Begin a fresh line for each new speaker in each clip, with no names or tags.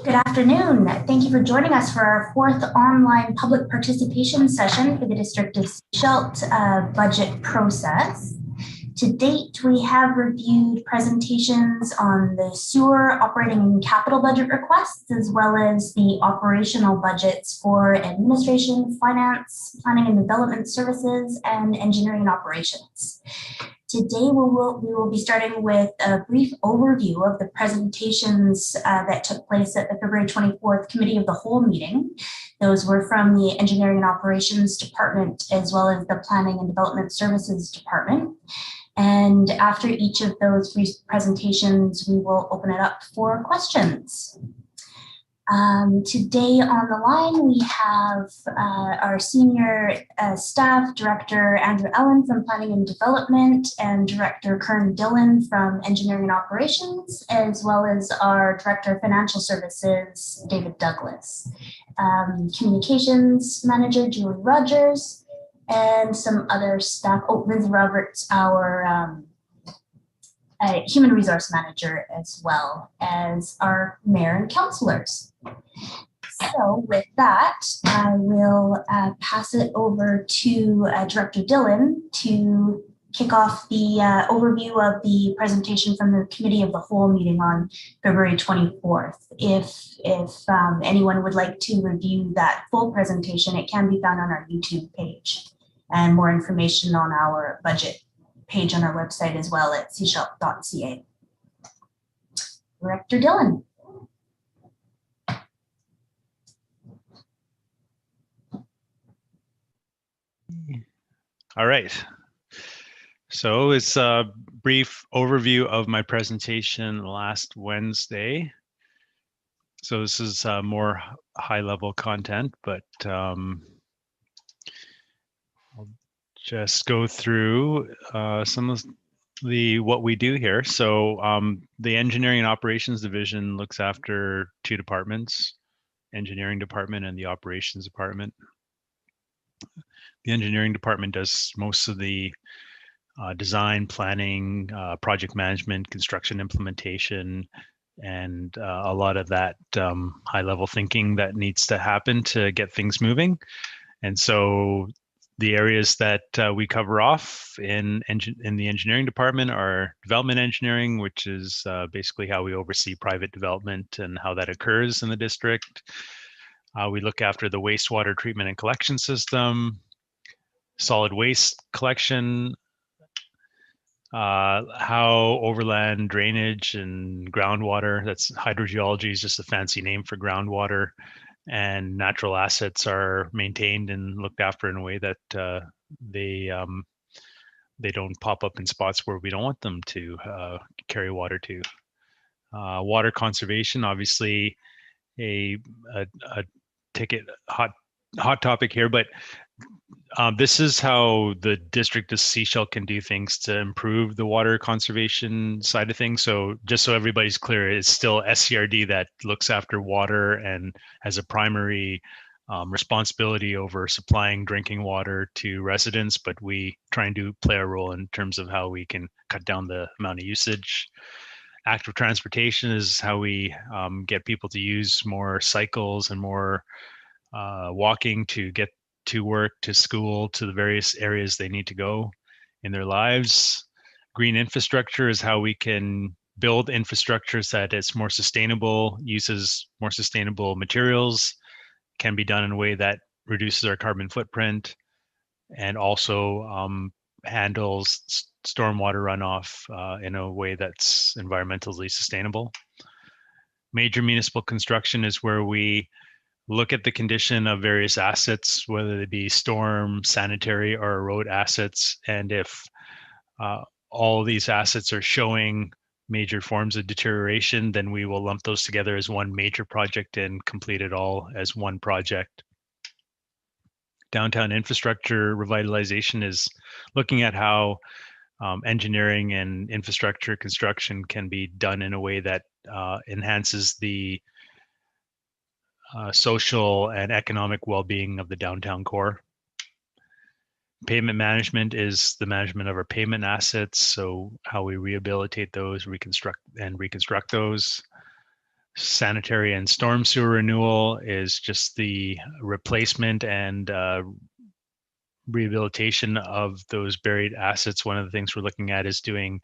Good afternoon. Thank you for joining us for our fourth online public participation session for the District of Shelt budget process. To date, we have reviewed presentations on the sewer operating and capital budget requests, as well as the operational budgets for administration, finance, planning and development services, and engineering and operations. Today, we will be starting with a brief overview of the presentations that took place at the February 24th Committee of the Whole meeting. Those were from the Engineering and Operations Department, as well as the Planning and Development Services Department. And after each of those brief presentations, we will open it up for questions. Today on the line, we have our Senior Staff Director, Andrew Allen from Planning and Development, and Director Kern Dillon from Engineering and Operations, as well as our Director of Financial Services, David Douglas. Communications Manager, Julie Rogers, and some other staff. Oh, Liz Roberts, our Human Resource Manager, as well as our Mayor and Councillors. So with that, I will pass it over to Director Dillon to kick off the overview of the presentation from the Committee of the Whole meeting on February 24th. If anyone would like to review that full presentation, it can be found on our YouTube page, and more information on our budget page on our website as well at cshelt.ca. Director Dillon.
All right. So it's a brief overview of my presentation last Wednesday. So this is more high-level content, but I'll just go through some of what we do here. So the Engineering and Operations Division looks after two departments, Engineering Department and the Operations Department. The Engineering Department does most of the design, planning, project management, construction implementation, and a lot of that high-level thinking that needs to happen to get things moving. And so the areas that we cover off in the engineering department are development engineering, which is basically how we oversee private development and how that occurs in the district. We look after the wastewater treatment and collection system, solid waste collection, how overland drainage and groundwater, that's hydrogeology is just a fancy name for groundwater, and natural assets are maintained and looked after in a way that they don't pop up in spots where we don't want them to carry water to. Water conservation, obviously a hot topic here, but this is how the District of Sechelt can do things to improve the water conservation side of things. So just so everybody's clear, it's still SCRD that looks after water and has a primary responsibility over supplying drinking water to residents, but we try and play a role in terms of how we can cut down the amount of usage. Active transportation is how we get people to use more cycles and more walking to get to work, to school, to the various areas they need to go in their lives. Green infrastructure is how we can build infrastructure so that it's more sustainable, uses more sustainable materials, can be done in a way that reduces our carbon footprint, and also handles stormwater runoff in a way that's environmentally sustainable. Major municipal construction is where we look at the condition of various assets, whether they be storm, sanitary, or road assets. And if all of these assets are showing major forms of deterioration, then we will lump those together as one major project and complete it all as one project. Downtown infrastructure revitalization is looking at how engineering and infrastructure construction can be done in a way that enhances the social and economic well-being of the downtown core. Pavement management is the management of our pavement assets, so how we rehabilitate those, reconstruct those. Sanitary and storm sewer renewal is just the replacement and rehabilitation of those buried assets. One of the things we're looking at is doing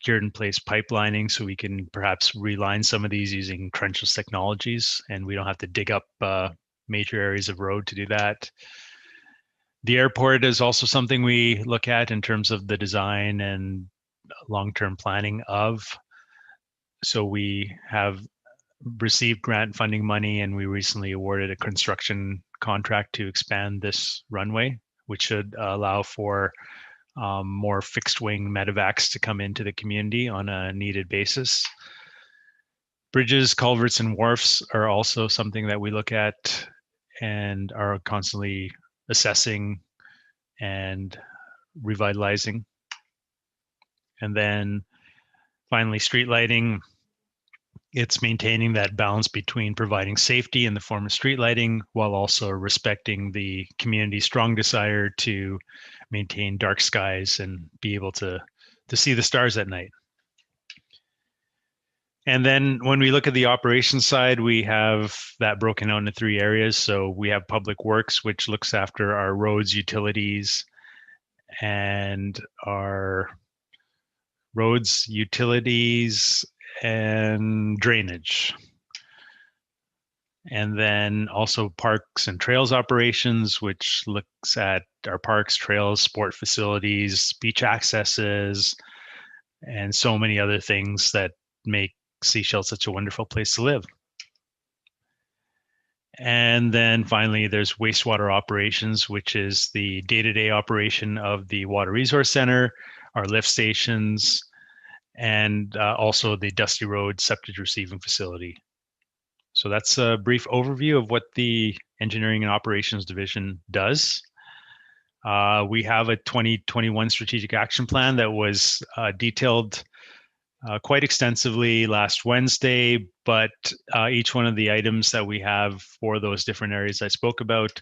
cured in place pipelining, so we can perhaps reline some of these using trenchless technologies, and we don't have to dig up major areas of road to do that. The airport is also something we look at in terms of the design and long-term planning of. So we have received grant funding money, and we recently awarded a construction contract to expand this runway, which should allow for more fixed wing medevacs to come into the community on a needed basis. Bridges, culverts, and wharfs are also something that we look at and are constantly assessing and revitalizing. And then finally, street lighting. It's maintaining that balance between providing safety in the form of street lighting while also respecting the community's strong desire to maintain dark skies and be able to see the stars at night. And then when we look at the operations side, we have that broken out into 3 areas. So we have public works, which looks after our roads, utilities, and our roads, utilities, and drainage. And then also parks and trails operations, which looks at our parks, trails, sport facilities, beach accesses, and so many other things that make Sechelt such a wonderful place to live. And then finally, there's wastewater operations, which is the day-to-day operation of the Water Resource Center, our lift stations, and also the Dusty Road Septic Receiving Facility. So that's a brief overview of what the Engineering and Operations Division does. We have a 2021 Strategic Action Plan that was detailed quite extensively last Wednesday, but each one of the items that we have for those different areas I spoke about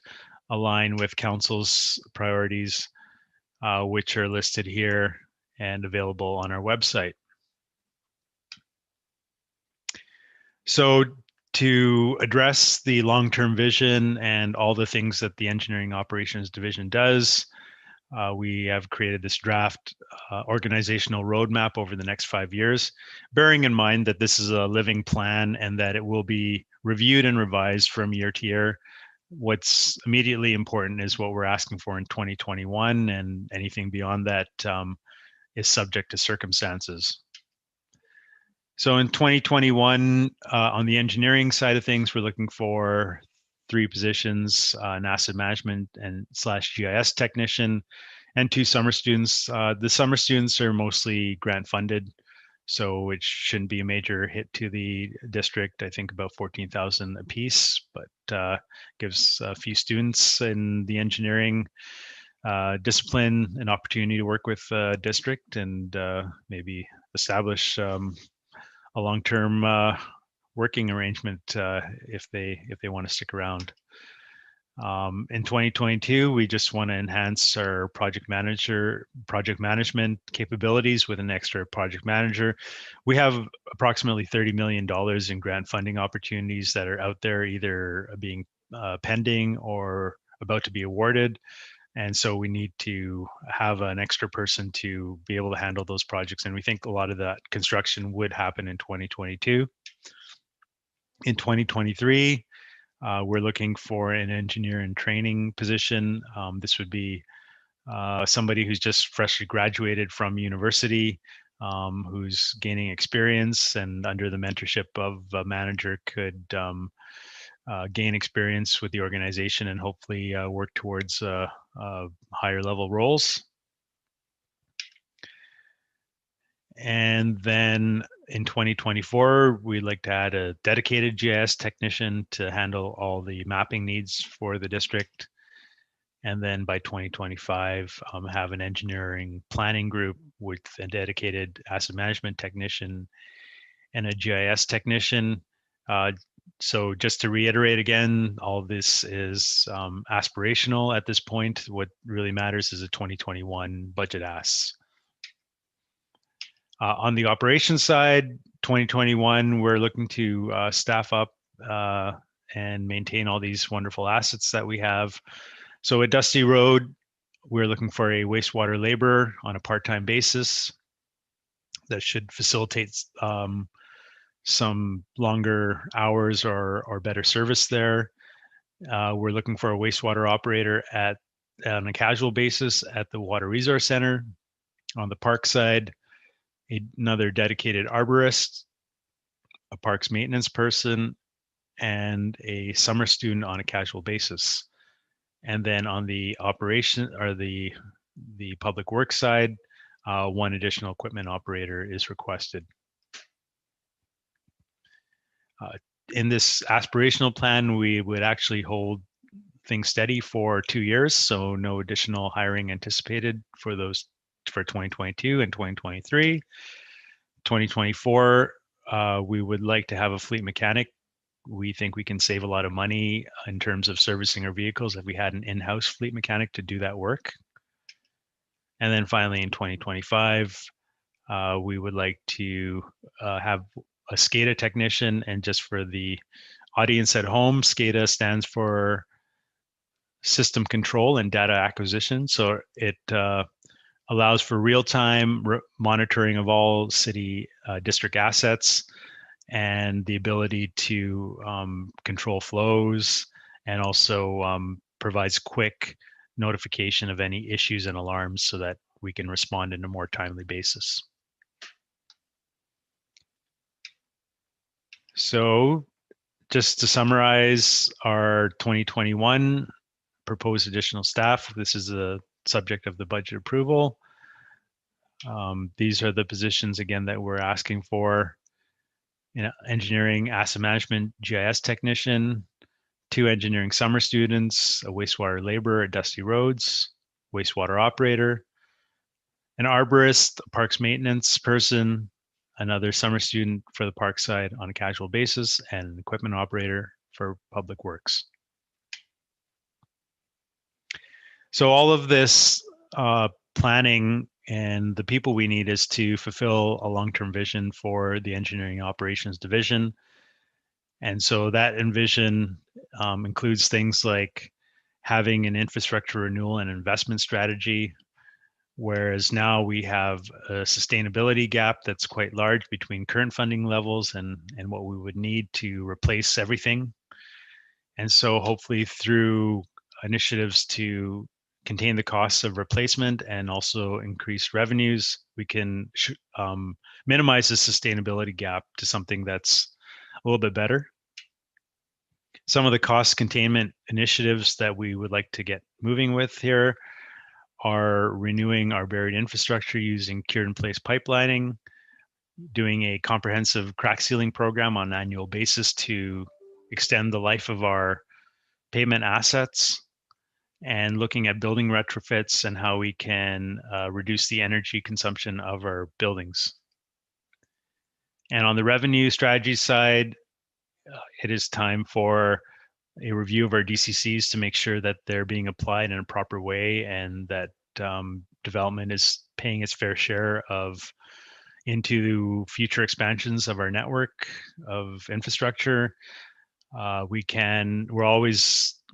align with Council's priorities, which are listed here and available on our website. So to address the long-term vision and all the things that the Engineering Operations Division does, we have created this draft organizational roadmap over the next 5 years, bearing in mind that this is a living plan and that it will be reviewed and revised from year to year. What's immediately important is what we're asking for in 2021, and anything beyond that is subject to circumstances. So in 2021, on the engineering side of things, we're looking for 3 positions, an asset management and / GIS technician, and 2 summer students. The summer students are mostly grant funded, so it shouldn't be a major hit to the district. I think about 14,000 a piece, but gives a few students in the engineering discipline an opportunity to work with district and maybe establish a long-term working arrangement if they want to stick around. In 2022, we just want to enhance our project management capabilities with an extra project manager. We have approximately $30 million in grant funding opportunities that are out there, either being pending or about to be awarded. And so we need to have an extra person to be able to handle those projects. And we think a lot of that construction would happen in 2022. In 2023, we're looking for an engineer in training position. This would be somebody who's just freshly graduated from university, who's gaining experience and under the mentorship of a manager could gain experience with the organization and hopefully work towards higher level roles. And then in 2024, we'd like to add a dedicated GIS technician to handle all the mapping needs for the district. And then by 2025, have an engineering planning group with a dedicated asset management technician and a GIS technician. So just to reiterate again, all this is aspirational at this point. What really matters is a 2021 budget ask. On the operations side, 2021, we're looking to staff up and maintain all these wonderful assets that we have. So at Dusty Road, we're looking for a wastewater laborer on a part-time basis that should facilitate some longer hours or better service there. We're looking for a wastewater operator on a casual basis at the Water Resource Center. On the park side, another dedicated arborist, a parks maintenance person, and a summer student on a casual basis. And then on the operation or the public works side, one additional equipment operator is requested. In this aspirational plan, we would actually hold things steady for 2 years, so no additional hiring anticipated for 2022 and 2023. 2024, we would like to have a fleet mechanic. We think we can save a lot of money in terms of servicing our vehicles if we had an in-house fleet mechanic to do that work. And then finally, in 2025, we would like to have a SCADA technician. And just for the audience at home, SCADA stands for System Control and Data Acquisition. So it allows for real-time monitoring of all city district assets and the ability to control flows, and also provides quick notification of any issues and alarms so that we can respond in a more timely basis. So just to summarize our 2021 proposed additional staff, this is the subject of the budget approval. These are the positions again that we're asking for. Engineering asset management GIS technician, 2 engineering summer students, a wastewater laborer at Dusty Roads, wastewater operator, an arborist, a parks maintenance person, another summer student for the park side on a casual basis, and an equipment operator for public works. So all of this planning and the people we need is to fulfill a long-term vision for the engineering operations division. And so that vision includes things like having an infrastructure renewal and investment strategy, whereas now we have a sustainability gap that's quite large between current funding levels and what we would need to replace everything. And so hopefully through initiatives to contain the costs of replacement and also increase revenues, we can minimize the sustainability gap to something that's a little bit better. Some of the cost containment initiatives that we would like to get moving with here are renewing our buried infrastructure using cured in place pipelining, doing a comprehensive crack sealing program on an annual basis to extend the life of our pavement assets, and looking at building retrofits and how we can reduce the energy consumption of our buildings. And on the revenue strategy side, it is time for a review of our DCCs to make sure that they're being applied in a proper way and that development is paying its fair share into future expansions of our network of infrastructure.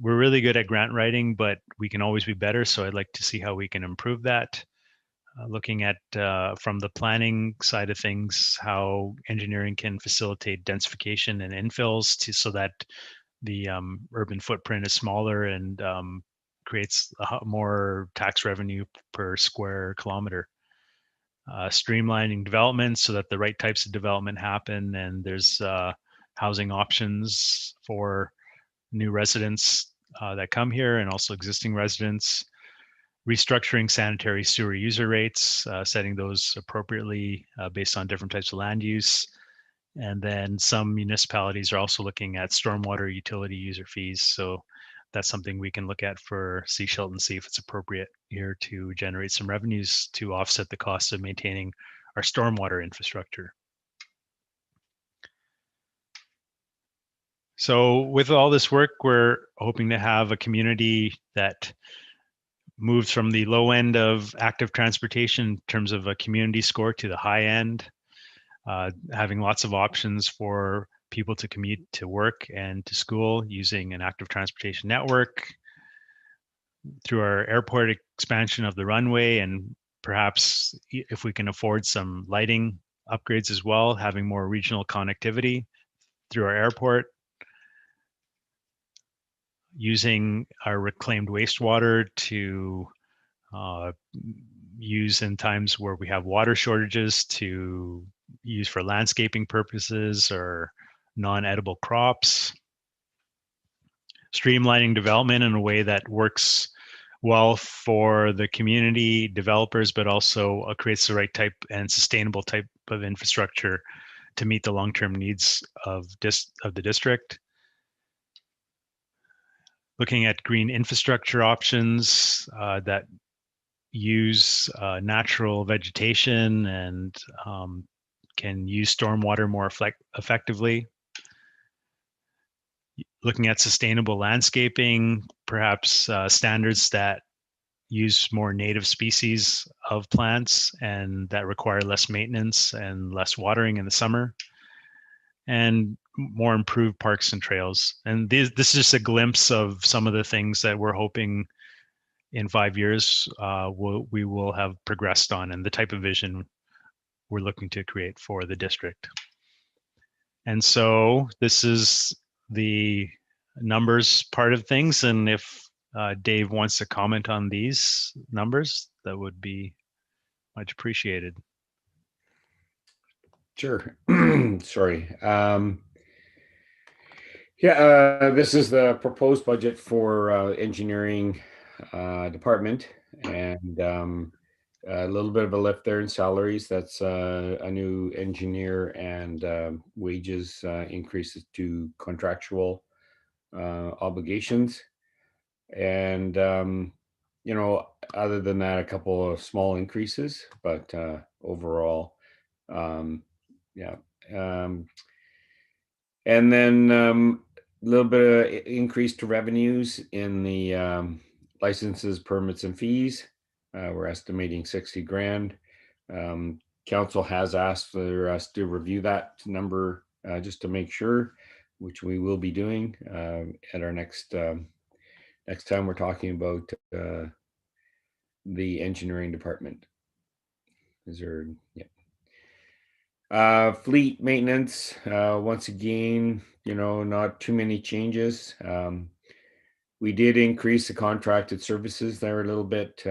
We're really good at grant writing, but we can always be better. So I'd like to see how we can improve that. Looking at from the planning side of things, how engineering can facilitate densification and infills so that the urban footprint is smaller and creates more tax revenue per square kilometer. Streamlining development so that the right types of development happen and there's housing options for new residents that come here and also existing residents. Restructuring sanitary sewer user rates, setting those appropriately based on different types of land use. And then some municipalities are also looking at stormwater utility user fees. So that's something we can look at for Sechelt and see if it's appropriate here to generate some revenues to offset the cost of maintaining our stormwater infrastructure. So with all this work, we're hoping to have a community that moves from the low end of active transportation in terms of a community score to the high end. having lots of options for people to commute to work and to school using an active transportation network, through our airport expansion of the runway, and perhaps if we can afford some lighting upgrades as well, having more regional connectivity through our airport, using our reclaimed wastewater to uh, use in times where we have water shortages to use for landscaping purposes or non-edible crops, streamlining development in a way that works well for the community developers, but also creates the right type and sustainable type of infrastructure to meet the long-term needs of the district. Looking at green infrastructure options that use natural vegetation and can use stormwater more effectively. Looking at sustainable landscaping, perhaps standards that use more native species of plants and that require less maintenance and less watering in the summer, and more improved parks and trails. And this is just a glimpse of some of the things that we're hoping in 5 years we will have progressed on, and the type of vision we're looking to create for the district. And so this is the numbers part of things. And if Dave wants to comment on these numbers, that would be much appreciated.
Sure. Sorry. This is the proposed budget for engineering department, and a little bit of a lift there in salaries. That's a new engineer, and wages increases to contractual obligations. And, other than that, a couple of small increases, but overall, yeah. And then a little bit of increase to revenues in the licenses, permits, and fees. We're estimating 60 grand. Council has asked for us to review that number just to make sure, which we will be doing at our next time we're talking about the engineering department. Is there, yeah. Fleet maintenance, once again, not too many changes. We did increase the contracted services there a little bit,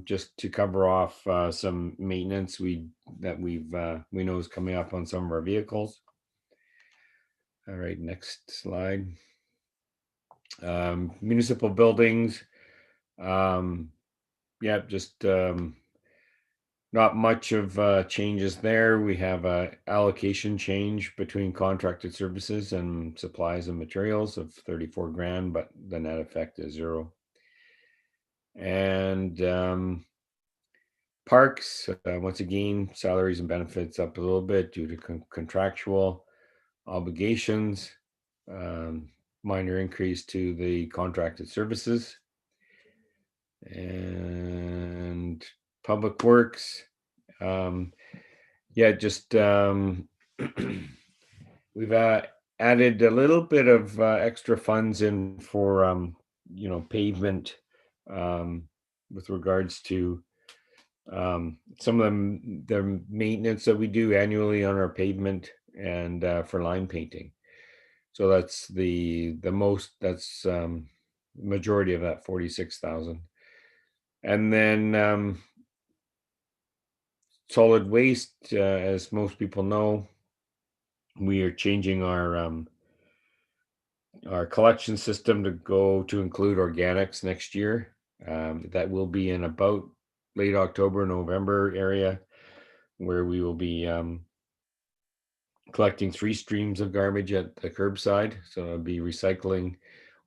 just to cover off some maintenance we know is coming up on some of our vehicles. All right, next slide. Municipal buildings. Just not much of changes there. We have a allocation change between contracted services and supplies and materials of 34 grand, but the net effect is 0. And parks, once again, salaries and benefits up a little bit due to contractual obligations. Minor increase to the contracted services. And public works, just we've added a little bit of extra funds in for pavement with regards to some of the maintenance that we do annually on our pavement and for line painting. So that's the majority of that 46,000. And then solid waste, as most people know, we are changing our collection system to include organics next year. That will be in about late October, November area, where we will be collecting 3 streams of garbage at the curbside. So it'll be recycling,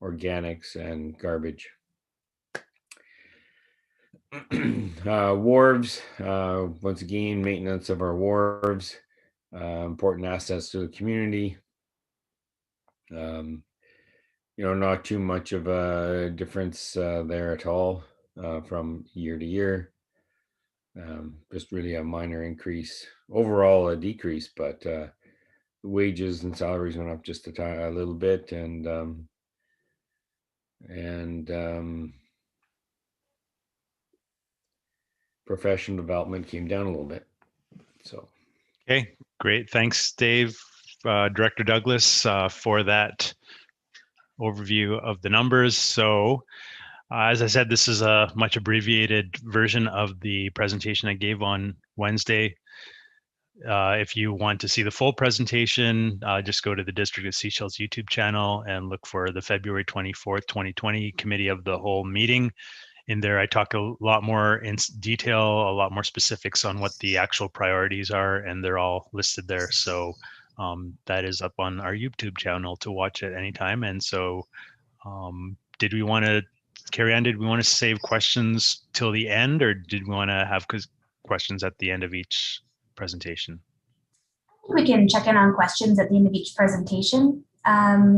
organics, and garbage. Wharves, once again, maintenance of our wharves, important assets to the community. Not too much of a difference there at all from year to year. Just really a minor increase. Overall, a decrease, but wages and salaries went up just a little bit, and professional development came down a little bit. So.
Okay, great. Thanks, Dave. Director Douglas, for that overview of the numbers. So, as I said, this is a much abbreviated version of the presentation I gave on Wednesday. If you want to see the full presentation, just go to the District of Seychelles YouTube channel and look for the February 24th, 2020 Committee of the Whole meeting. In there, I talk a lot more in detail, a lot more specifics on what the actual priorities are, and they're all listed there. So that is up on our YouTube channel to watch at any time. And so did we want to, Carrie Ann, did we want to save questions till the end, or did we want to have questions at the end of each presentation?
We can check in on questions at the end of each presentation.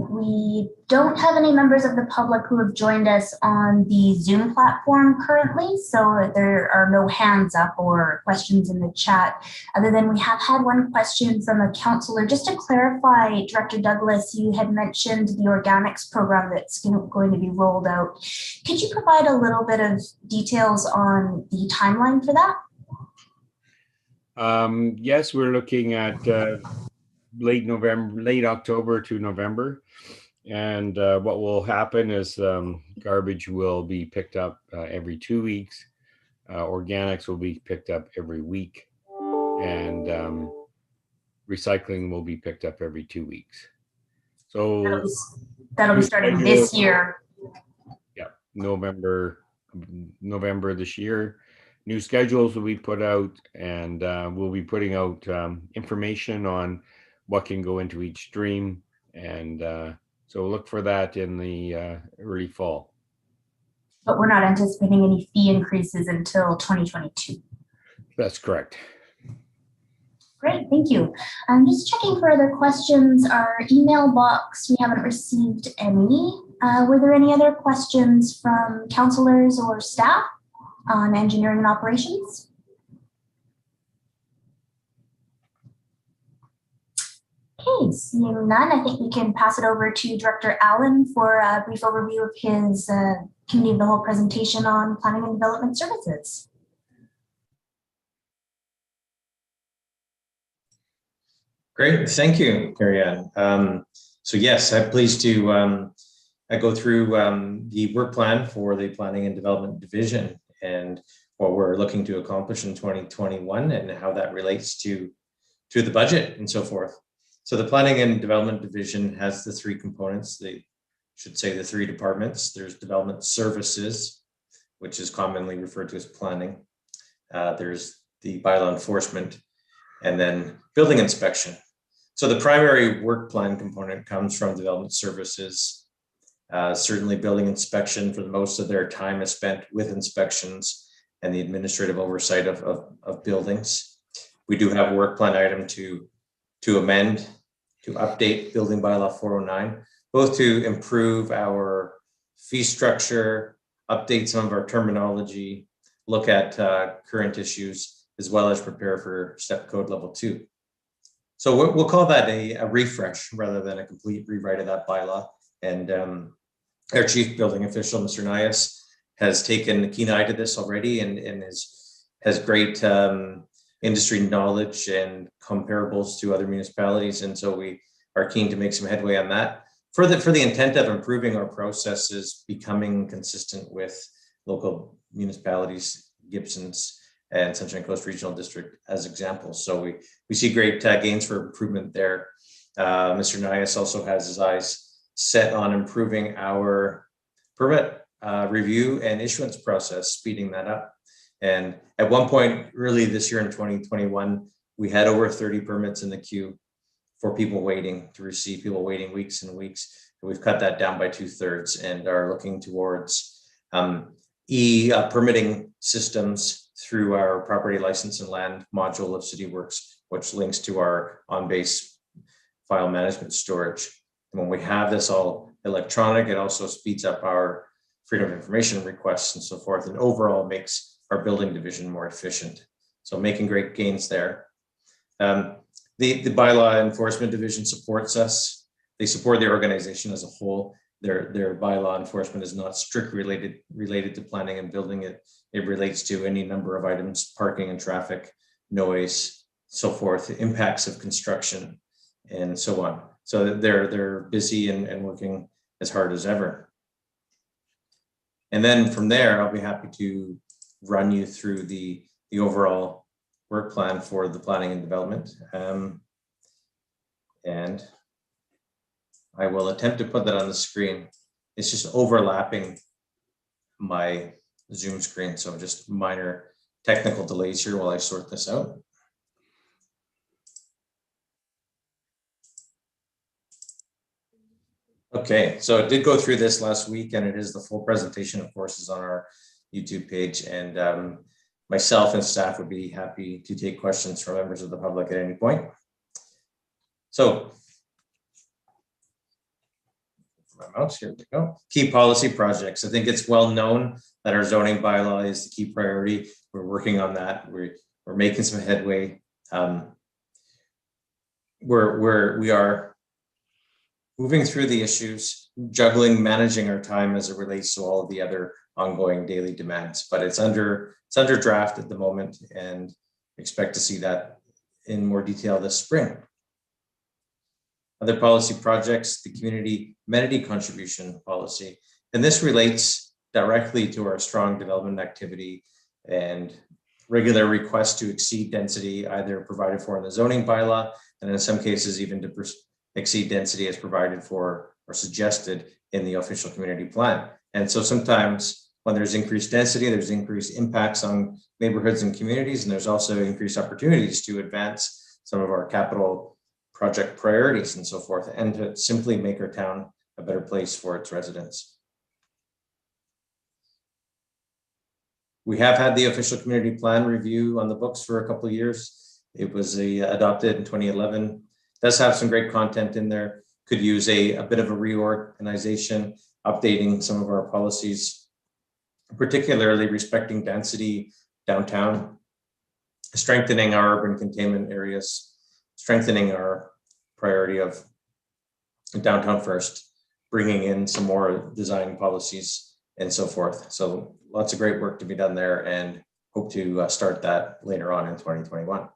We don't have any members of the public who have joined us on the Zoom platform currently, so there are no hands up or questions in the chat, other than we have had one question from a councillor. Just to clarify, Director Douglas, you had mentioned the organics program that's going to be rolled out. Could you provide a little bit of details on the timeline for that?
Yes, we're looking at late October to November, and what will happen is garbage will be picked up every 2 weeks. Organics will be picked up every week, and recycling will be picked up every 2 weeks. So
that'll be starting this year.
Yeah, November this year. New schedules will be put out, and we'll be putting out information on what can go into each stream, and so look for that in the early fall.
But we're not anticipating any fee increases until 2022.
That's correct.
Great, thank you. I'm just checking for other questions. Our email box, we haven't received any. Were there any other questions from councillors or staff on engineering and operations? Okay, seeing none, I think we can pass it over to Director Allen for a brief overview of his Committee of the Whole presentation on Planning and Development Services.
Great, thank you, Carrie Ann. So yes, I'm pleased to go through the work plan for the Planning and Development Division and what we're looking to accomplish in 2021 and how that relates to the budget and so forth. So the Planning and Development Division has the three components. They should say the three departments. There's Development Services, which is commonly referred to as planning. There's the Bylaw Enforcement, and then Building Inspection. So the primary work plan component comes from Development Services. Certainly Building Inspection, for the most of their time is spent with inspections and the administrative oversight of buildings. We do have a work plan item to amend, to update Building Bylaw 409, both to improve our fee structure, update some of our terminology, look at current issues, as well as prepare for STEP Code Level 2. So we'll call that a refresh rather than a complete rewrite of that bylaw. And our Chief Building Official, Mr. Nias, has taken a keen eye to this already and has great industry knowledge and comparables to other municipalities. And so we are keen to make some headway on that for the intent of improving our processes, becoming consistent with local municipalities, Gibson's and Sunshine Coast Regional District as examples. So we see great gains for improvement there. Mr. Nias also has his eyes set on improving our permit review and issuance process, speeding that up. And at one point early this year in 2021, we had over 30 permits in the queue for people waiting to receive, people waiting weeks and weeks. And we've cut that down by 2/3 and are looking towards permitting systems through our property license and land module of CityWorks, which links to our on-base file management storage. And when we have this all electronic, it also speeds up our freedom of information requests and so forth, and overall makes our building division more efficient. So making great gains there. The Bylaw Enforcement Division supports us. They support the organization as a whole. Their bylaw enforcement is not strictly related to planning and building. It relates to any number of items: parking and traffic, noise, so forth, impacts of construction, and so on. So they're busy and working as hard as ever. And then from there, I'll be happy to run you through the overall work plan for the planning and development. And I will attempt to put that on the screen. It's just overlapping my Zoom screen, so just minor technical delays here while I sort this out. Okay, so I did go through this last week, and it is the full presentation, of course, is on our YouTube page, and myself and staff would be happy to take questions from members of the public at any point. So, my mouse, here we go. Key policy projects. I think it's well known that our zoning bylaw is the key priority. We're working on that. We're making some headway. We are moving through the issues, juggling, managing our time as it relates to all of the other ongoing daily demands. But it's under draft at the moment, and expect to see that in more detail this spring. Other policy projects, the community amenity contribution policy. And this relates directly to our strong development activity and regular requests to exceed density, either provided for in the zoning bylaw, and in some cases even to exceed density as provided for or suggested in the official community plan. And so sometimes when there's increased density, there's increased impacts on neighborhoods and communities, and there's also increased opportunities to advance some of our capital project priorities and so forth, and to simply make our town a better place for its residents. We have had the official community plan review on the books for a couple of years. It was adopted in 2011. It does have some great content in there. Could use a bit of a reorganization, updating some of our policies, particularly respecting density downtown, strengthening our urban containment areas, strengthening our priority of downtown first, bringing in some more design policies and so forth. So lots of great work to be done there, and hope to start that later on in 2021.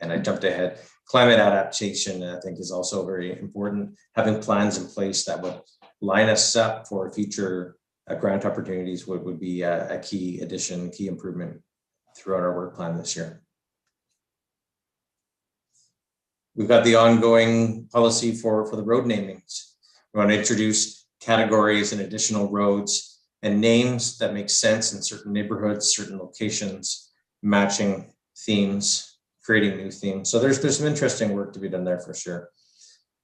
And I jumped ahead. Climate adaptation, I think, is also very important. Having plans in place that would line us up for future grant opportunities would be a key addition, key improvement throughout our work plan this year. We've got the ongoing policy for the road namings. We want to introduce categories and additional roads and names that make sense in certain neighborhoods, certain locations, matching themes, creating new themes. So there's some interesting work to be done there for sure.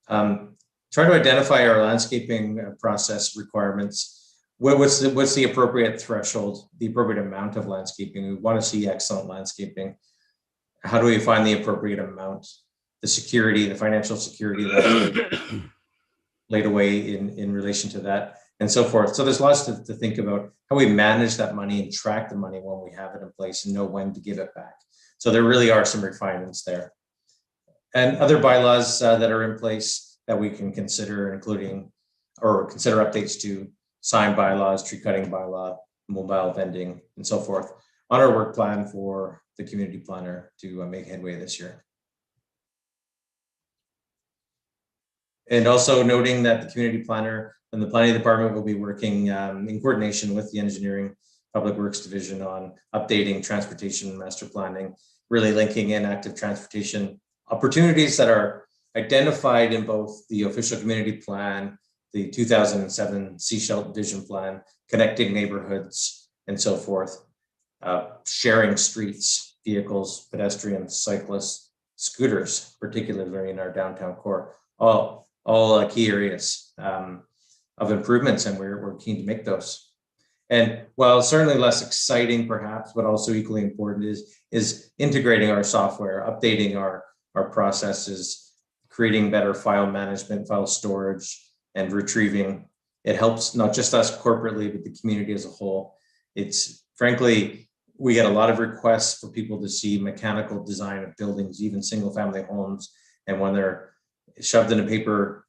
Try to identify our landscaping process requirements. What's the appropriate threshold, the appropriate amount of landscaping? We want to see excellent landscaping. How do we find the appropriate amount? The security, the financial security that's laid away in relation to that, and so forth. So there's lots to think about how we manage that money and track the money when we have it in place and know when to give it back. So there really are some refinements there. And other bylaws that are in place that we can consider, including, or consider updates to sign bylaws, tree cutting bylaw, mobile vending, and so forth on our work plan for the community planner to make headway this year. And also noting that the community planner and the planning department will be working in coordination with the engineering public works division on updating transportation master planning, really linking in active transportation opportunities that are identified in both the official community plan, the 2007 Seashell vision plan, connecting neighborhoods and so forth, sharing streets, vehicles, pedestrians, cyclists, scooters, particularly in our downtown core, all key areas of improvements, and we're keen to make those. And while certainly less exciting perhaps, but also equally important is integrating our software, updating our processes, creating better file management, file storage, and retrieving. It helps not just us corporately, but the community as a whole. It's frankly, we get a lot of requests for people to see mechanical design of buildings, even single family homes. And when they're shoved in a paper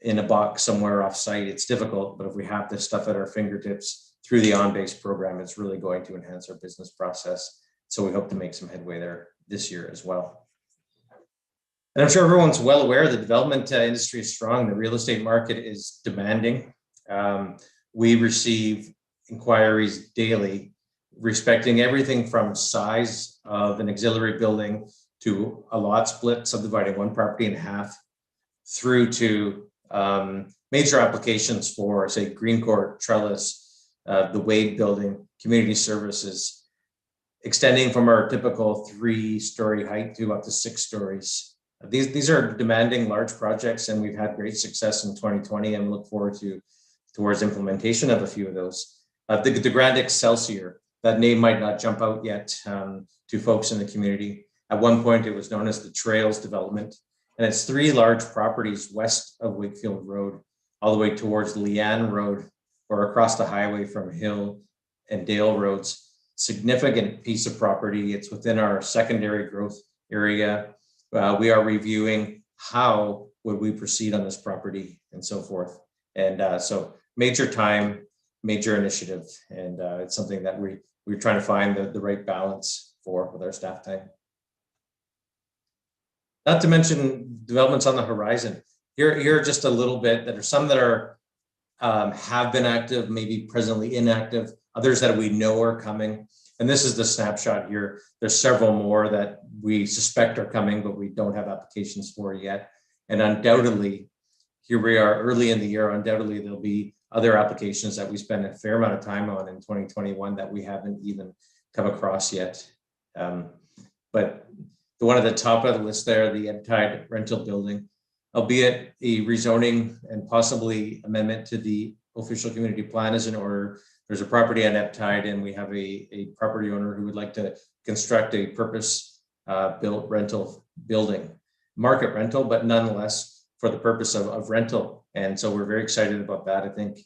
in a box somewhere off site, it's difficult. But if we have this stuff at our fingertips through the on-base program, it's really going to enhance our business process. So we hope to make some headway there this year as well. And I'm sure everyone's well aware the development industry is strong. The real estate market is demanding. We receive inquiries daily respecting everything from size of an auxiliary building to a lot split, subdividing one property in half, through to major applications for, say, green court, trellis, the Wade building, community services, extending from our typical 3-story height to up to 6 stories. These are demanding large projects, and we've had great success in 2020 and look forward towards implementation of a few of those. The Grand Excelsior, that name might not jump out yet to folks in the community. At one point, it was known as the Trails Development, and it's 3 large properties west of Wakefield Road, all the way towards Leanne Road, or across the highway from Hill and Dale Roads. Significant piece of property. It's within our secondary growth area. We are reviewing how would we proceed on this property and so forth. And so major time, major initiative, and it's something that we're trying to find the right balance for with our staff time. Not to mention developments on the horizon. Here are just a little bit. That are some that are have been active, maybe presently inactive, others that we know are coming. And this is the snapshot here. There's several more that we suspect are coming, but we don't have applications for yet. And undoubtedly, here we are early in the year, undoubtedly there'll be other applications that we spend a fair amount of time on in 2021 that we haven't even come across yet. But the one at the top of the list there, the Ed-Tide rental building, albeit a rezoning and possibly amendment to the official community plan is in order. There's a property on Ed-Tide, and we have a property owner who would like to construct a purpose-built rental building, market rental, but nonetheless for the purpose of rental. And so we're very excited about that. I think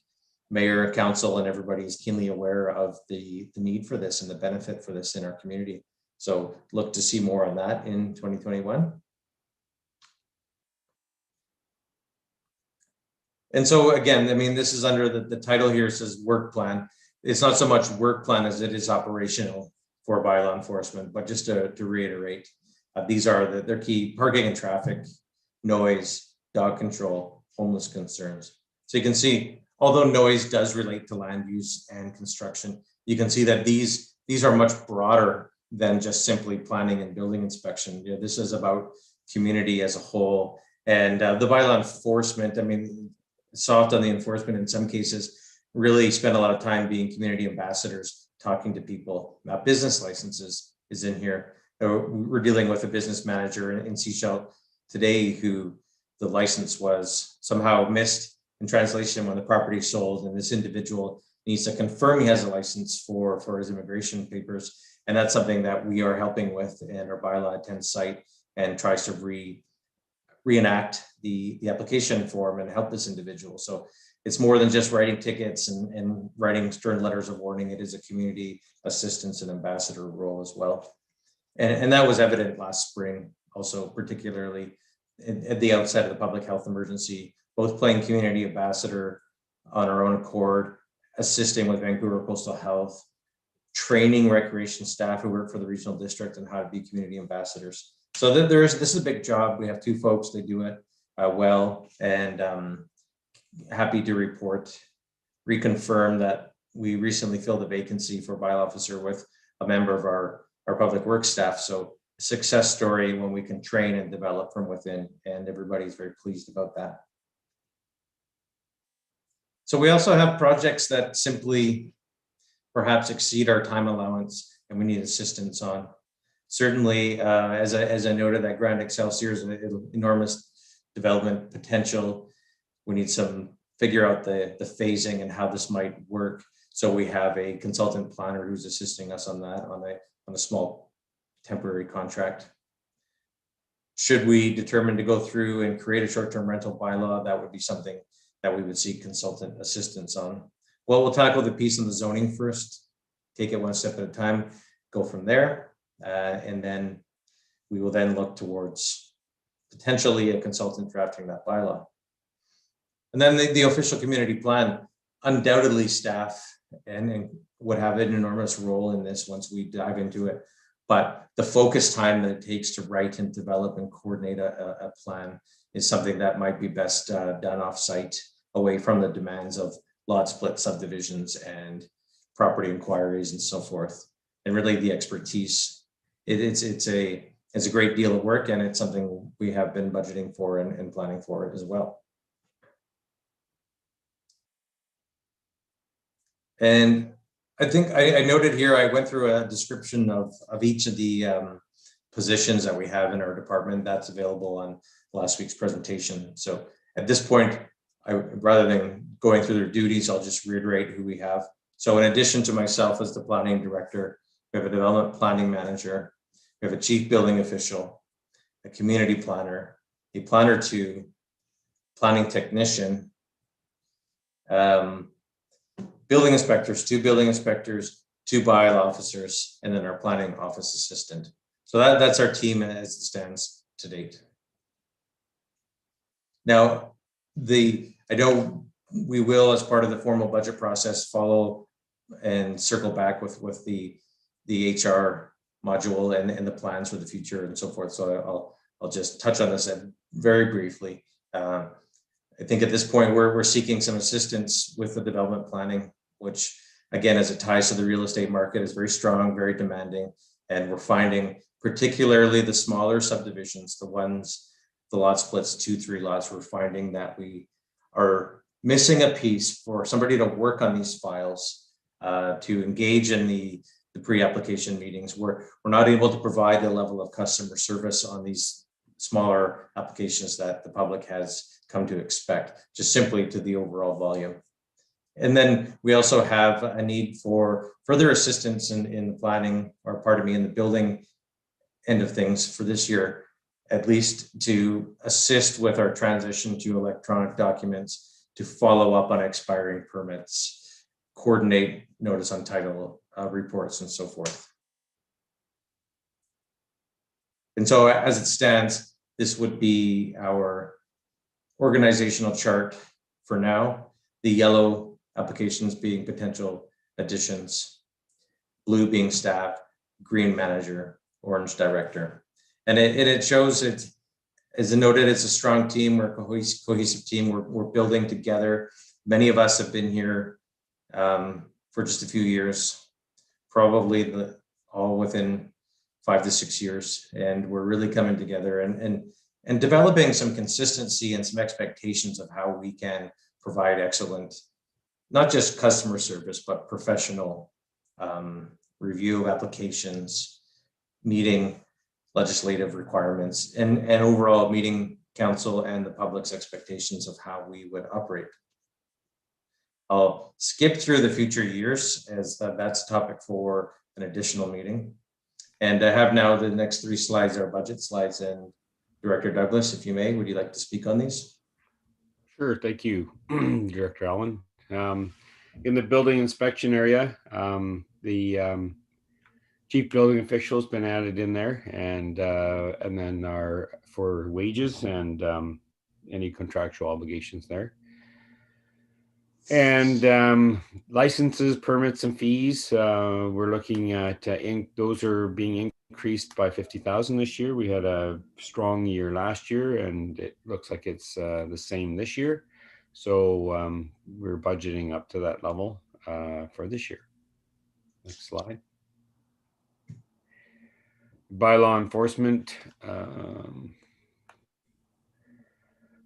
mayor, council, and everybody is keenly aware of the need for this and the benefit for this in our community. So look to see more on that in 2021. And so again, I mean, this is under the title here says work plan. It's not so much work plan as it is operational for bylaw enforcement, but just to reiterate, these are their key: parking and traffic, noise, dog control, homeless concerns. So you can see, although noise does relate to land use and construction, you can see that these are much broader than just simply planning and building inspection. You know, this is about community as a whole. And the bylaw enforcement, I mean, soft on the enforcement in some cases, really spend a lot of time being community ambassadors, talking to people. Business licenses is in here. We're dealing with a business manager in Sechelt today who the license was somehow missed in translation when the property sold, and this individual needs to confirm he has a license for his immigration papers. And that's something that we are helping with, and our bylaw attends site and tries to reenact the application form and help this individual. So it's more than just writing tickets and writing stern letters of warning. It is a community assistance and ambassador role as well. And that was evident last spring, also particularly at the outset of the public health emergency, both playing community ambassador on our own accord, assisting with Vancouver Coastal Health, training recreation staff who work for the regional district on how to be community ambassadors. So this is a big job. We have 2 folks, they do it well, and happy to reconfirm that we recently filled a vacancy for bylaw officer with a member of our public works staff. So success story when we can train and develop from within, and everybody's very pleased about that. So we also have projects that simply perhaps exceed our time allowance and we need assistance on. Certainly, as I noted, that Grand Excelsior is an enormous development potential. We need figure out the phasing and how this might work. So we have a consultant planner who's assisting us on that on a small temporary contract. Should we determine to go through and create a short-term rental bylaw, that would be something that we would seek consultant assistance on. Well, we'll tackle the piece on the zoning first, take it one step at a time. go from there. And then we will then look towards potentially a consultant drafting that bylaw. And then the official community plan, undoubtedly staff and would have an enormous role in this once we dive into it. But the focus time that it takes to write and develop and coordinate a plan is something that might be best done off-site, away from the demands of lot split subdivisions and property inquiries and so forth. And really the expertise, it's a great deal of work, and it's something we have been budgeting for and planning for it as well. And I think I noted here, I went through a description of each of the positions that we have in our department. That's available on last week's presentation. So at this point, rather than going through their duties, I'll just reiterate who we have. So in addition to myself as the planning director, we have a development planning manager, we have a chief building official, a community planner, a planner 2, planning technician, building inspectors, 2 building inspectors, 2 bylaw officers, and then our planning office assistant. So that's our team as it stands to date. Now, I know we will, as part of the formal budget process, follow and circle back with the HR module and the plans for the future and so forth. So I'll just touch on this very briefly. I think at this point we're seeking some assistance with the development planning, which again, as it ties to the real estate market, is very strong, very demanding. And we're finding particularly the smaller subdivisions, the lot splits 2-3 lots, we're finding that we are missing a piece for somebody to work on these files, to engage in the pre-application meetings. We're not able to provide the level of customer service on these smaller applications that the public has come to expect, just simply to the overall volume. And then we also have a need for further assistance in the planning, or pardon me, in the building end of things for this year, at least to assist with our transition to electronic documents, to follow up on expiring permits, coordinate notice on title reports and so forth. And so as it stands, this would be our organizational chart for now. The yellow applications being potential additions, blue being staff, green manager, orange director. And it shows it, as noted, it's a strong team. We're a cohesive team. We're building together. Many of us have been here for just a few years, probably all within 5 to 6 years. And we're really coming together and developing some consistency and some expectations of how we can provide excellent, not just customer service, but professional review of applications, meeting legislative requirements, and overall meeting council and the public's expectations of how we would operate. I'll skip through the future years, as that's a topic for an additional meeting. And I have now the next 3 slides are budget slides. And Director Douglas, if you may, would you like to speak on these?
Sure, thank you, Director Allen. In the building inspection area, the chief building official has been added in there, and then for wages and any contractual obligations there. And licenses, permits, and fees, we're looking at those are being increased by 50,000 this year. We had a strong year last year, and it looks like it's the same this year. So we're budgeting up to that level for this year. Next slide. Bylaw enforcement.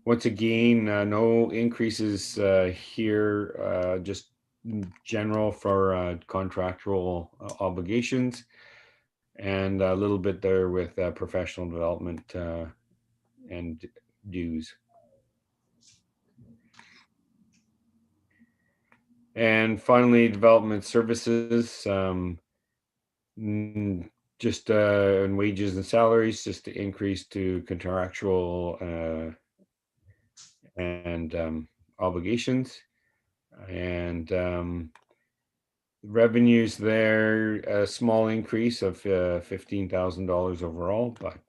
Once again, no increases here, just general for contractual obligations, and a little bit there with professional development and dues. And finally, development services, just in wages and salaries, just to increase to contractual and obligations. And Revenues there, a small increase of $15,000 overall, but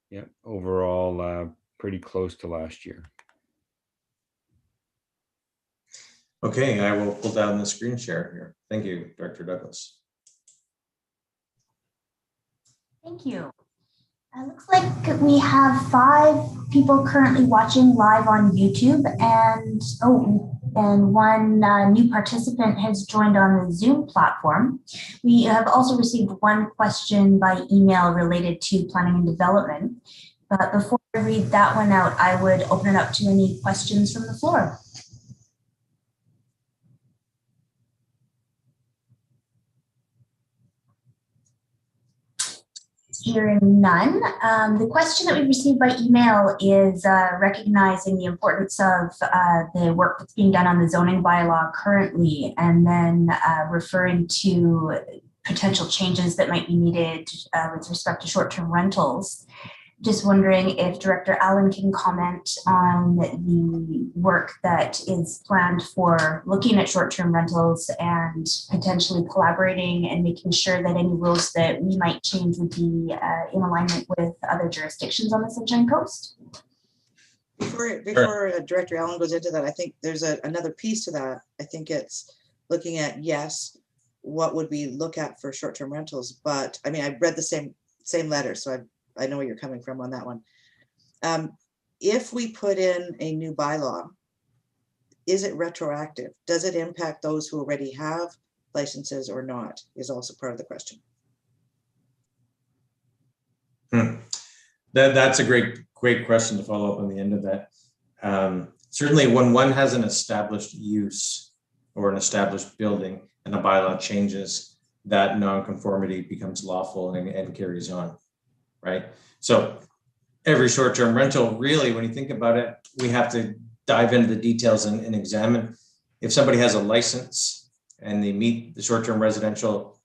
yeah, overall pretty close to last year.
Okay, I will pull down the screen share here. Thank you, Director Douglas.
Thank you. It looks like we have 5 people currently watching live on YouTube, and one new participant has joined on the Zoom platform. We have also received one question by email related to planning and development. But before I read that one out, I would open it up to any questions from the floor. Hearing none. The question that we received by email is recognizing the importance of the work that's being done on the zoning bylaw currently, and then referring to potential changes that might be needed with respect to short-term rentals. Just wondering if Director Allen can comment on the work that is planned for looking at short-term rentals and potentially collaborating and making sure that any rules that we might change would be in alignment with other jurisdictions on the Sunshine Coast.
Before Director Allen goes into that, I think there's another piece to that. I think it's looking at, yes, what would we look at for short-term rentals? But I mean, I read the same letter, so I know where you're coming from on that one. If we put in a new bylaw, is it retroactive? Does it impact those who already have licenses or not? Is also part of the question.
That's a great question to follow up on the end of that. Certainly when one has an established use or an established building and the bylaw changes, that nonconformity becomes lawful and carries on. Right. So every short-term rental, really, when you think about it, we have to dive into the details and examine if somebody has a license and they meet the short-term residential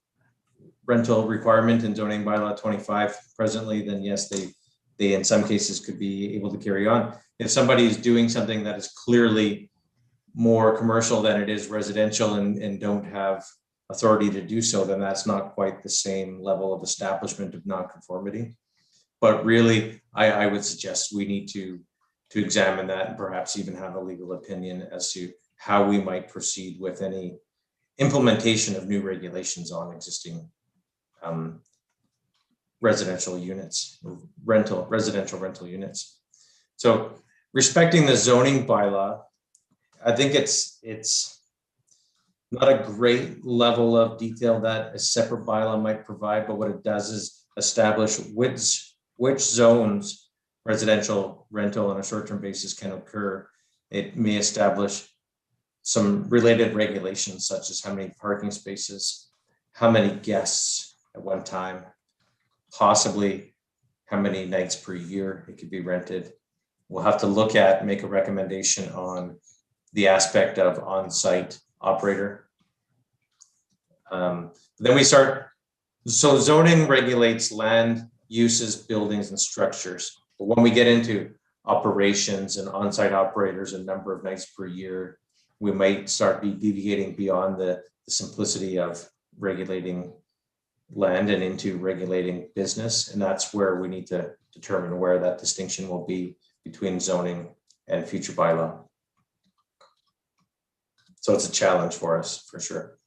rental requirement in zoning bylaw 25 presently, then yes, they in some cases could be able to carry on. If somebody is doing something that is clearly more commercial than it is residential and don't have authority to do so, then that's not quite the same level of establishment of nonconformity. But really, I would suggest we need to examine that and perhaps even have a legal opinion as to how we might proceed with any implementation of new regulations on existing residential units, residential rental units. So respecting the zoning bylaw, I think it's not a great level of detail that a separate bylaw might provide, but what it does is establish which zones residential rental on a short-term basis can occur. It may establish some related regulations, such as how many parking spaces, how many guests at one time, possibly how many nights per year it could be rented. We'll have to look at, make a recommendation on the aspect of on-site operator. Then we start, so zoning regulates land uses, buildings, and structures. But when we get into operations and on-site operators and number of nights per year, we might start deviating beyond the simplicity of regulating land and into regulating business. And that's where we need to determine where that distinction will be between zoning and future bylaw. So it's a challenge for us, for sure.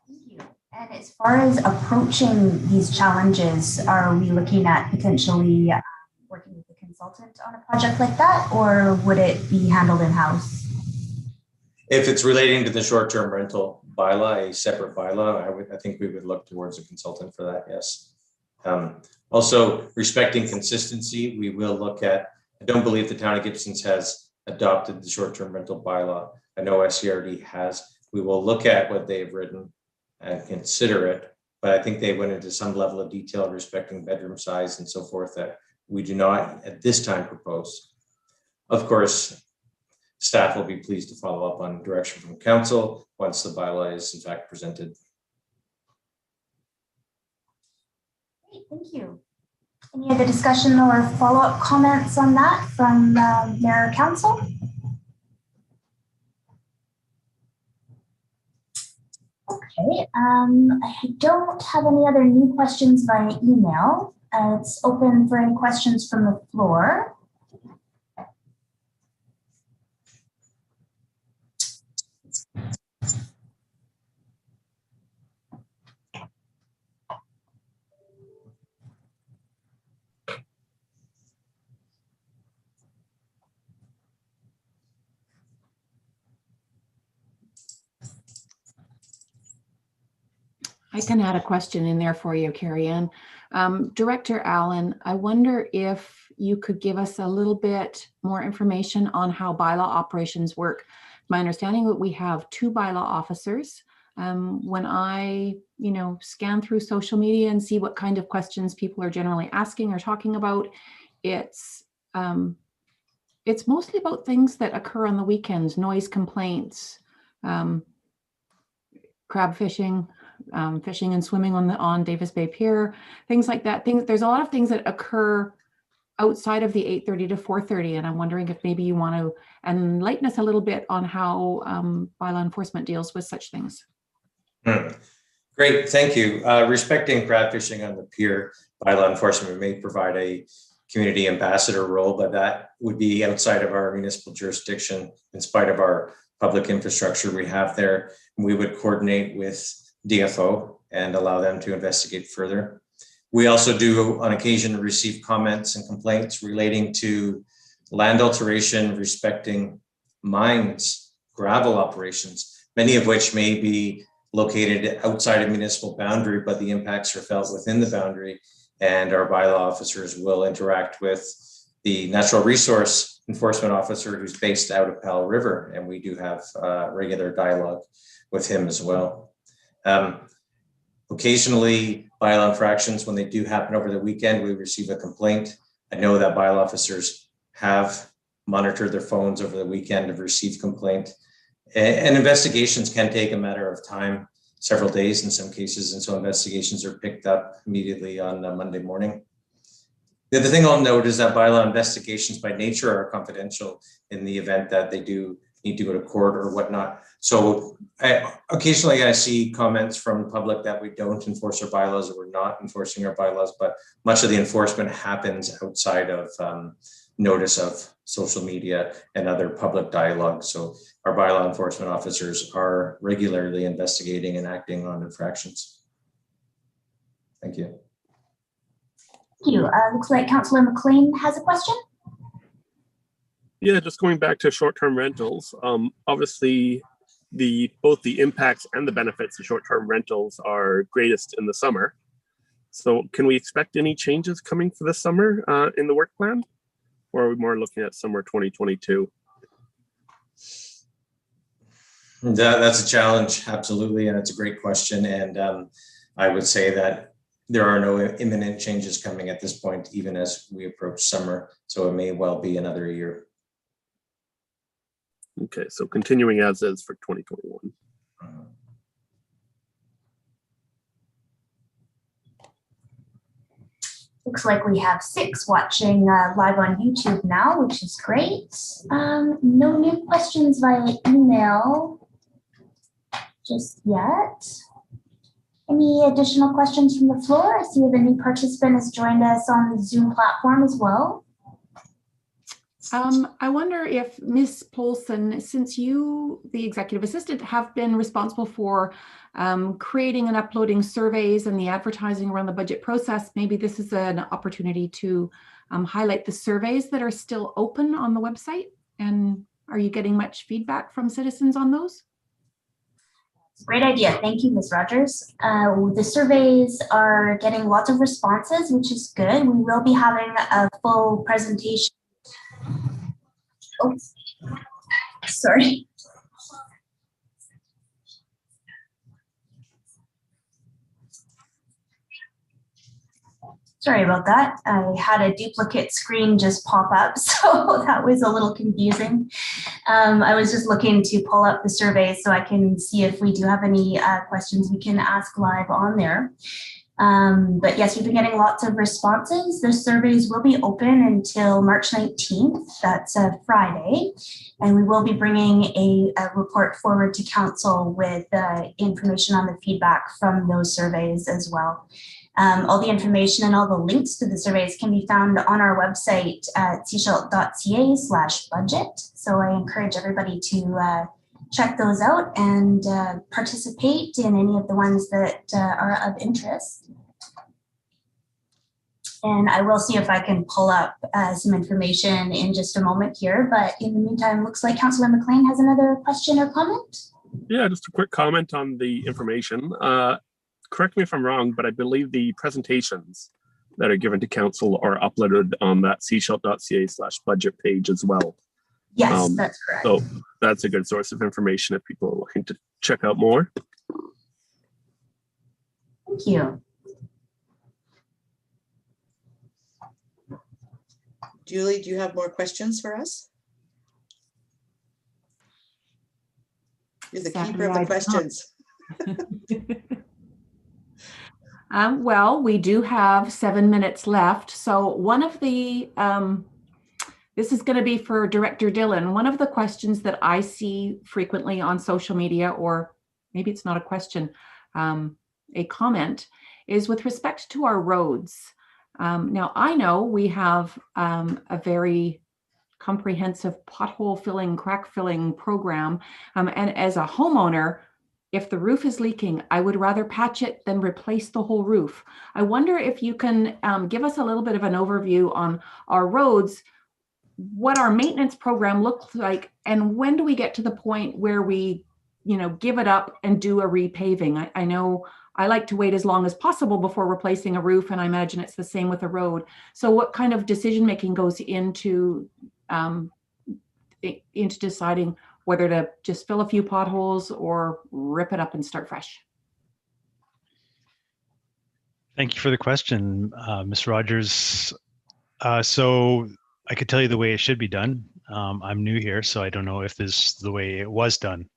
Thank you. And as far as approaching these challenges, are we looking at potentially working with a consultant on a project like that, or would it be handled in-house?
If it's relating to the short-term rental bylaw, a separate bylaw, I think we would look towards a consultant for that, yes. Also, respecting consistency, we will look at, I don't believe the town of Gibson's has adopted the short-term rental bylaw. I know SCRD has. We will look at what they have written and consider it, but I think they went into some level of detail respecting bedroom size and so forth that we do not at this time propose. Of course, staff will be pleased to follow up on direction from council once the bylaw is in fact presented.
Great, thank you. Any other discussion or follow-up comments on that from Mayor or Council? Okay, I don't have any other new questions via email. It's open for any questions from the floor.
I can add a question in there for you, Carrie Ann. Director Allen, I wonder if you could give us a little bit more information on how bylaw operations work. My understanding that we have 2 bylaw officers. When I, scan through social media and see what kind of questions people are generally asking or talking about, it's mostly about things that occur on the weekends, noise complaints, crab fishing, fishing and swimming on Davis Bay Pier, things like that. There's a lot of things that occur outside of the 8:30 to 4:30, and I'm wondering if maybe you want to enlighten us a little bit on how bylaw enforcement deals with such things.
Great, thank you. Respecting crab fishing on the pier, bylaw enforcement may provide a community ambassador role, but that would be outside of our municipal jurisdiction in spite of our public infrastructure we have there. We would coordinate with DFO and allow them to investigate further. We also do on occasion receive comments and complaints relating to land alteration respecting mines, gravel operations, many of which may be located outside of municipal boundary, but the impacts are felt within the boundary. And our bylaw officers will interact with the natural resource enforcement officer who's based out of Powell River. And we do have regular dialogue with him as well. Occasionally, bylaw infractions, when they do happen over the weekend, we receive a complaint. I know that bylaw officers have monitored their phones over the weekend, have received complaint. And investigations can take a matter of time, several days in some cases. And so investigations are picked up immediately on Monday morning. The other thing I'll note is that bylaw investigations by nature are confidential in the event that they do need to go to court or whatnot. So occasionally I see comments from the public that we don't enforce our bylaws or we're not enforcing our bylaws, but much of the enforcement happens outside of notice of social media and other public dialogue. So our bylaw enforcement officers are regularly investigating and acting on infractions. Thank you.
Thank you. Looks like Councillor McLean has a question.
Yeah, just going back to short-term rentals. Obviously, both the impacts and the benefits of short-term rentals are greatest in the summer. So can we expect any changes coming for this summer in the work plan? Or are we more looking at summer 2022?
That's a challenge, absolutely, and it's a great question. And I would say that there are no imminent changes coming at this point, even as we approach summer. So it may well be another year.
Okay, so continuing as is for 2021.
Looks like we have 6 watching live on YouTube now, which is great. No new questions via email just yet. Any additional questions from the floor? I see that a new participant has joined us on the Zoom platform as well.
I wonder if Ms. Polson, since you, the executive assistant, have been responsible for creating and uploading surveys and the advertising around the budget process, maybe this is an opportunity to highlight the surveys that are still open on the website. And are you getting much feedback from citizens on those?
Great idea. Thank you, Ms. Rogers. The surveys are getting lots of responses, which is good. We will be having a full presentation. Oh, sorry. Sorry about that. I had a duplicate screen just pop up, so that was a little confusing. I was just looking to pull up the survey so I can see if we do have any questions we can ask live on there. But yes, we've been getting lots of responses. The surveys will be open until March 19th. That's a Friday. And we will be bringing a report forward to council with information on the feedback from those surveys as well. All the information and all the links to the surveys can be found on our website at cshelt.ca/budget. So I encourage everybody to check those out and participate in any of the ones that are of interest. And I will see if I can pull up some information in just a moment here. But in the meantime, looks like Councillor McLean has another question or comment.
Yeah, just a quick comment on the information. Correct me if I'm wrong, but I believe the presentations that are given to council are uploaded on that cshelt.ca/budget page as well.
Yes, that's correct.
So that's a good source of information if people are looking to check out more.
Thank you.
Julie, do you have more questions for us? You're the keeper of the questions.
Well, we do have 7 minutes left. So one of the, this is going to be for Director Dillon. One of the questions that I see frequently on social media, or maybe it's not a question, a comment, is with respect to our roads. Now, I know we have a very comprehensive pothole filling, crack filling program. And as a homeowner, if the roof is leaking, I would rather patch it than replace the whole roof. I wonder if you can give us a little bit of an overview on our roads, what our maintenance program looks like, and when do we get to the point where we, give it up and do a repaving? I know I like to wait as long as possible before replacing a roof, and I imagine it's the same with a road. So what kind of decision making goes into deciding whether to just fill a few potholes or rip it up and start fresh?
Thank you for the question, Ms. Rogers. So I could tell you the way it should be done. I'm new here, so I don't know if this is the way it was done.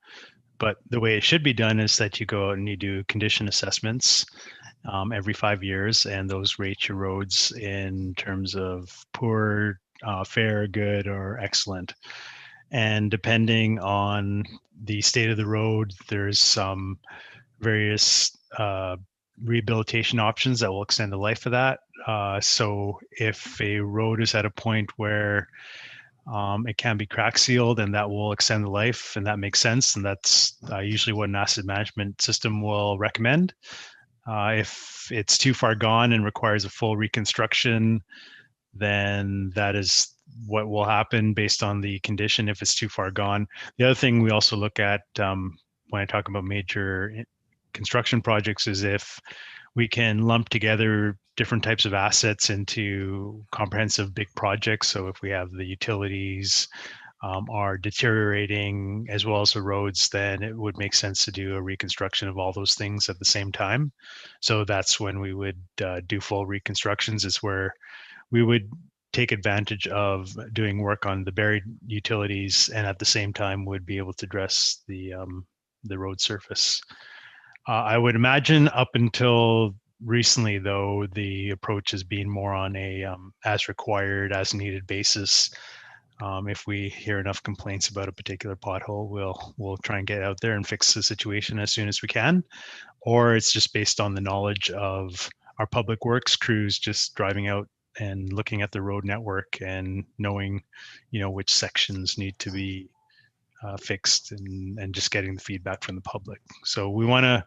But the way it should be done is that you go out and you do condition assessments every 5 years, and those rate your roads in terms of poor, fair, good, or excellent. And depending on the state of the road, there's some various rehabilitation options that will extend the life of that. So if a road is at a point where it can be crack sealed, and that will extend the life, and that makes sense. And that's usually what an asset management system will recommend. If it's too far gone and requires a full reconstruction, then that is what will happen based on the condition if it's too far gone. The other thing we also look at when I talk about major construction projects is if we can lump together different types of assets into comprehensive big projects. So if we have the utilities are deteriorating as well as the roads, then it would make sense to do a reconstruction of all those things at the same time. So that's when we would do full reconstructions, is where we would take advantage of doing work on the buried utilities and at the same time would be able to address the road surface. I would imagine up until recently, though, the approach has been more on a as required, as needed basis. If we hear enough complaints about a particular pothole, we'll try and get out there and fix the situation as soon as we can. Or it's just based on the knowledge of our public works crews just driving out and looking at the road network and knowing, which sections need to be fixed and just getting the feedback from the public. So we want to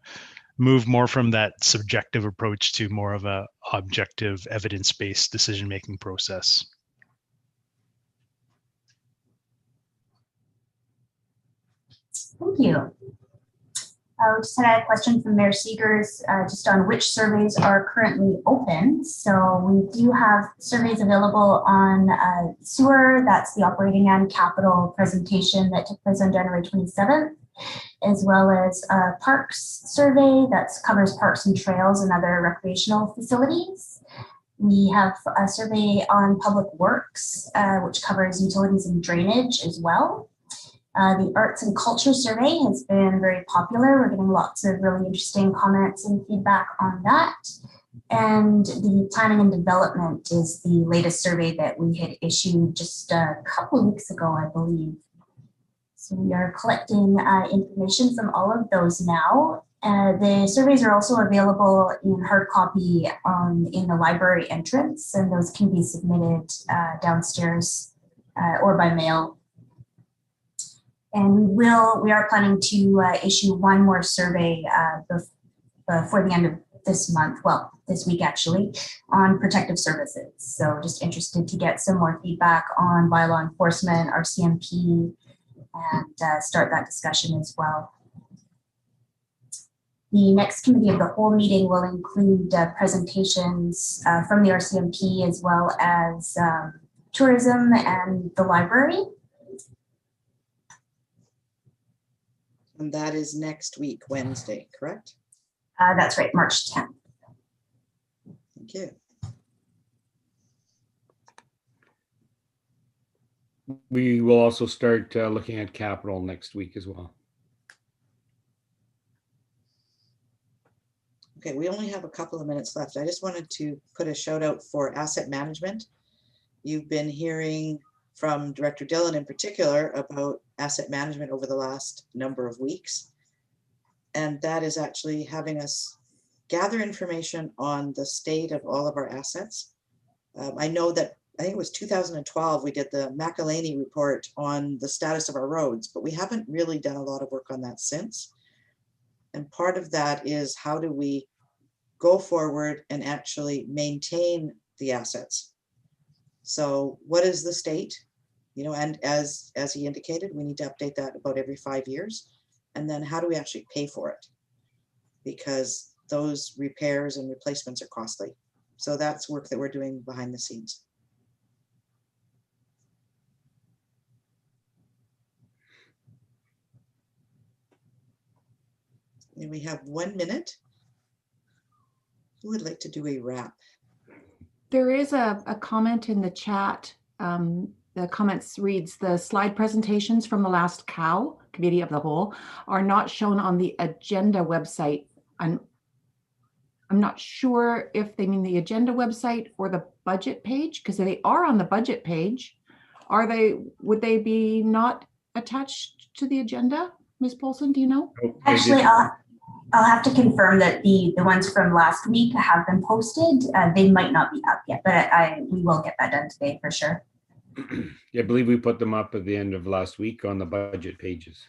move more from that subjective approach to more of a objective, evidence-based decision-making process.
Thank you. We just had a question from Mayor Seegers just on which surveys are currently open. So we do have surveys available on sewer. That's the operating and capital presentation that took place on January 27th, as well as a parks survey that covers parks and trails and other recreational facilities. We have a survey on public works, which covers utilities and drainage as well. The arts and culture survey has been very popular. We're getting lots of really interesting comments and feedback on that. And the planning and development is the latest survey that we had issued just a couple of weeks ago, I believe. So we are collecting information from all of those now. The surveys are also available in hard copy in the library entrance, and those can be submitted downstairs or by mail. And we are planning to issue one more survey before the end of this month, well, this week actually, on protective services. So just interested to get some more feedback on bylaw enforcement, RCMP, and start that discussion as well. The next committee of the whole meeting will include presentations from the RCMP as well as tourism and the library.
And that is next week, Wednesday, correct?
That's right, March 10th.
Thank you.
We will also start looking at capital next week as well.
Okay, we only have a couple of minutes left. I just wanted to put a shout out for asset management. You've been hearing from Director Dillon in particular about asset management over the last number of weeks. And that is actually having us gather information on the state of all of our assets. I know that, I think it was 2012, we did the McElhaney report on the status of our roads, but we haven't really done a lot of work on that since. And part of that is how do we go forward and actually maintain the assets? So what is the state? You know, and as he indicated, we need to update that about every 5 years. And then how do we actually pay for it? Because those repairs and replacements are costly. So that's work that we're doing behind the scenes. And we have 1 minute. Who would like to do a wrap?
There is a comment in the chat. The comments reads, the slide presentations from the last COW, Committee of the Whole, are not shown on the agenda website. I'm not sure if they mean the agenda website or the budget page, because they are on the budget page. Would they be not attached to the agenda? Ms. Polson, do you know?
Actually, I'll have to confirm that the ones from last week have been posted. They might not be up yet, but we will get that done today for sure.
Yeah, I believe we put them up at the end of last week on the budget pages.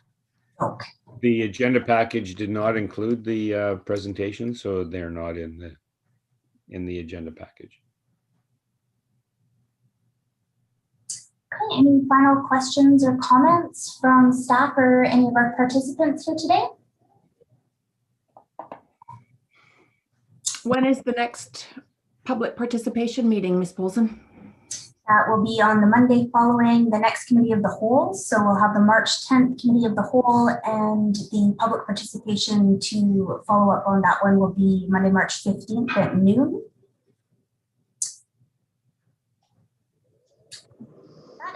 Okay.
The agenda package did not include the presentation, so they're not in the agenda package.
Okay, any final questions or comments from staff or any of our participants here today?
When is the next public participation meeting, Ms. Polson?
That will be on the Monday following the next Committee of the Whole. So we'll have the March 10th Committee of the Whole, and the public participation to follow up on that one will be Monday, March 15th at noon.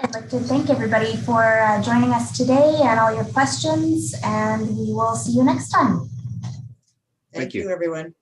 I'd like to thank everybody for joining us today and all your questions, and we will see you next time.
Thank you, everyone.